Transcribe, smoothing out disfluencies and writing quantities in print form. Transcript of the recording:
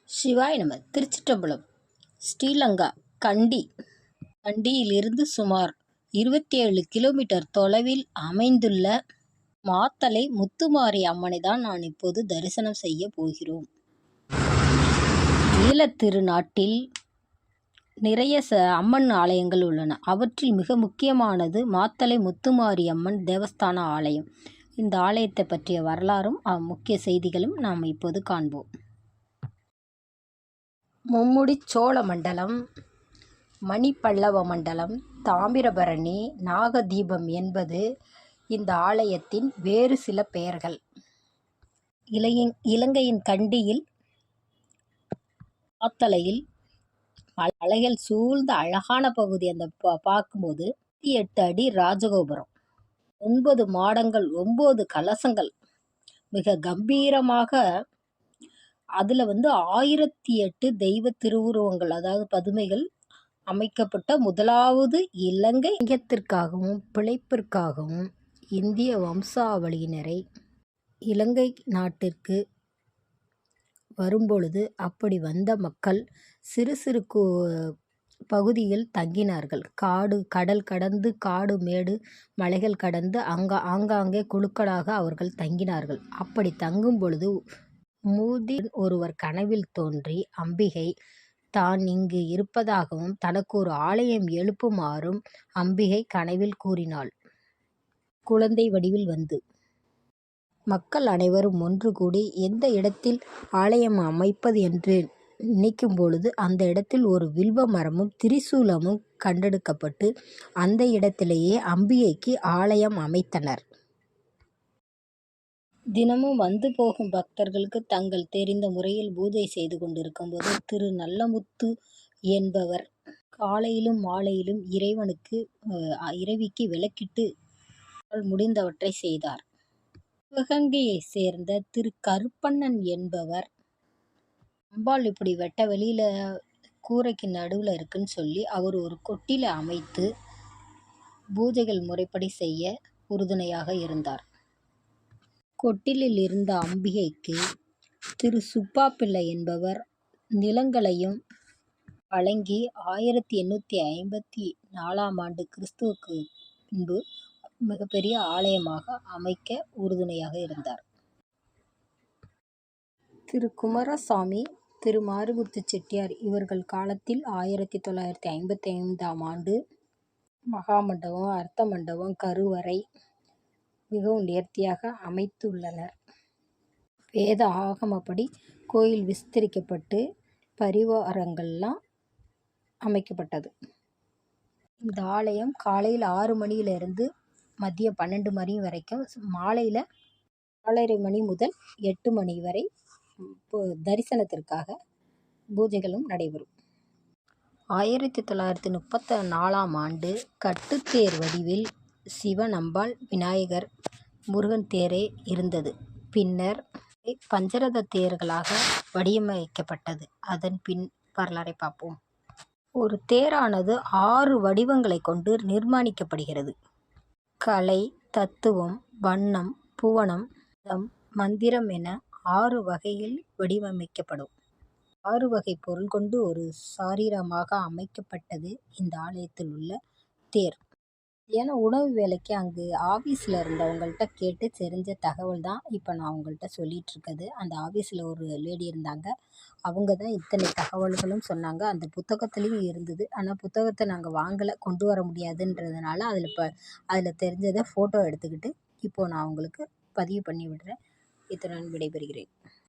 சிவாய நம. திருச்சிற்றம்பலம். ஸ்ரீலங்கா கண்டியிலிருந்து சுமார் 27 கிலோமீட்டர் தொலைவில் அமைந்துள்ள மாத்தளை முத்துமாரி அம்மனை தான் நான் இப்போது தரிசனம் செய்ய போகிறோம். ஈழத்திருநாட்டில் நிறைய அம்மன் ஆலயங்கள் உள்ளன. அவற்றில் மிக முக்கியமானது மாத்தளை முத்துமாரி அம்மன் தேவஸ்தான ஆலயம். இந்த ஆலயத்தை பற்றிய வரலாறும் முக்கிய செய்திகளும் நாம் இப்போது காண்போம். மும்முடி சோழ மண்டலம், மணிப்பல்லவ மண்டலம், தாமிரபரணி, நாகதீபம் என்பது இந்த ஆலயத்தின் வேறு சில பெயர்கள். இலங்கையின் கண்டியில் மாத்தளையில் மலைகள் சூழ்ந்த அழகான பகுதி. அந்த பார்க்கும்போது 8 அடி ராஜகோபுரம், 9 மாடங்கள், 9 கலசங்கள், மிக கம்பீரமாக. அதில் 1008 தெய்வ திருவுருவங்கள், அதாவது பதுமைகள் அமைக்கப்பட்ட முதலாவது இலங்கை இங்கத்திற்காகவும் பிழைப்பிற்காகவும் இந்திய வம்சாவளியினரை இலங்கை நாட்டிற்கு வரும்பொழுது அப்படி வந்த மக்கள் சிறு சிறு பகுதியில் தங்கினார்கள். கடல் கடந்து, காடு மேடு மலைகள் கடந்து ஆங்காங்கே குழுக்களாக அவர்கள் தங்கினார்கள். அப்படி தங்கும் பொழுது மூதிர் ஒருவர் கனவில் தோன்றி அம்பிகை தான் இங்கு இருப்பதாகவும் தனக்கு ஒரு ஆலயம் எழுப்புமாறும் அம்பிகை கனவில் கூறினாள். குழந்தை வடிவில் வந்து மக்கள் அனைவரும் ஒன்று கூடி எந்த இடத்தில் ஆலயம் அமைப்பது என்று நினைக்கும் பொழுது அந்த இடத்தில் ஒரு வில்வ மரமும் திரிசூலமும் கண்டெடுக்கப்பட்டு அந்த இடத்திலேயே அம்பிகைக்கு ஆலயம் அமைத்தனர். தினமும் வந்து போகும் பக்தர்களுக்கு தங்கள் தெரிந்த முறையில் பூஜை செய்து கொண்டிருக்கும் போது திரு நல்லமுத்து என்பவர் காலையிலும் மாலையிலும் இறைவிக்கு விளக்கிட்டு முடிந்தவற்றை செய்தார். சிவகங்கையை சேர்ந்த திரு கருப்பண்ணன் என்பவர் அம்பாள் இப்படி வெட்ட வெளியில கூரைக்கு நடுவில் இருக்குன்னு சொல்லி அவர் ஒரு கொட்டில அமைத்து பூஜைகள் முறைப்படி செய்ய உறுதுணையாக இருந்தார். கொட்டிலில் இருந்த அம்பிகைக்கு திரு சுப்பா பிள்ளை என்பவர் நிலங்களையும் வழங்கி 1854 ஆண்டு கிறிஸ்துவுக்கு பின்பு மிகப்பெரிய ஆலயமாக அமைக்க உறுதுணையாக இருந்தார். திரு குமாரசாமி, திரு மாரிமுத்து செட்டியார் இவர்கள் காலத்தில் 1955 ஆண்டு மகாமண்டபம், அர்த்த மண்டபம், கருவறை மிகவும் நேர்த்தியாக அமைத்துள்ளனர். வேத ஆகமப்படி கோயில் விஸ்தரிக்கப்பட்டு பரிவாரங்கள்லாம் அமைக்கப்பட்டது. இந்த ஆலயம் காலையில் 6 மணியிலிருந்து மதியம் 12 மணி வரைக்கும், மாலையில் 4:30 மணி முதல் 8 மணி வரை தரிசனத்திற்காக பூஜைகளும் நடைபெறும். 1934 ஆண்டு கட்டுத்தேர் வடிவில் சிவன், அம்பாள், விநாயகர், முருகன் தேரே இருந்தது. பின்னர் பஞ்சரத தேர்களாக வடிவமைக்கப்பட்டது. அதன் பின் வரலாறை பார்ப்போம். ஒரு தேரானது 6 வடிவங்களை கொண்டு நிர்மாணிக்கப்படுகிறது. கலை, தத்துவம், வண்ணம், புவனம், மந்திரம் என 6 வகையில் வடிவமைக்கப்படும். 6 வகை பொருள் கொண்டு ஒரு சாரீரமாக அமைக்கப்பட்டது இந்த ஆலயத்தில் உள்ள தேர். ஏன்னா உணவு வேலைக்கு அங்கு ஆஃபீஸில் இருந்தவங்கள்ட்ட கேட்டு தெரிஞ்ச தகவல் தான் இப்போ நான் உங்கள்கிட்ட சொல்லிகிட்டு இருக்குது. அந்த ஆஃபீஸில் ஒரு லேடி இருந்தாங்க. அவங்க தான் இத்தனை தகவல்களும் சொன்னாங்க. அந்த புத்தகத்துலேயும் இருந்தது. ஆனால் புத்தகத்தை நாங்கள் வாங்கலை, கொண்டு வர முடியாதுன்றதுனால அதில் தெரிஞ்சதை ஃபோட்டோ எடுத்துக்கிட்டு இப்போது நான் உங்களுக்கு பதிவு பண்ணி விடுறேன். இத்துடன் விடைபெறுகிறேன்.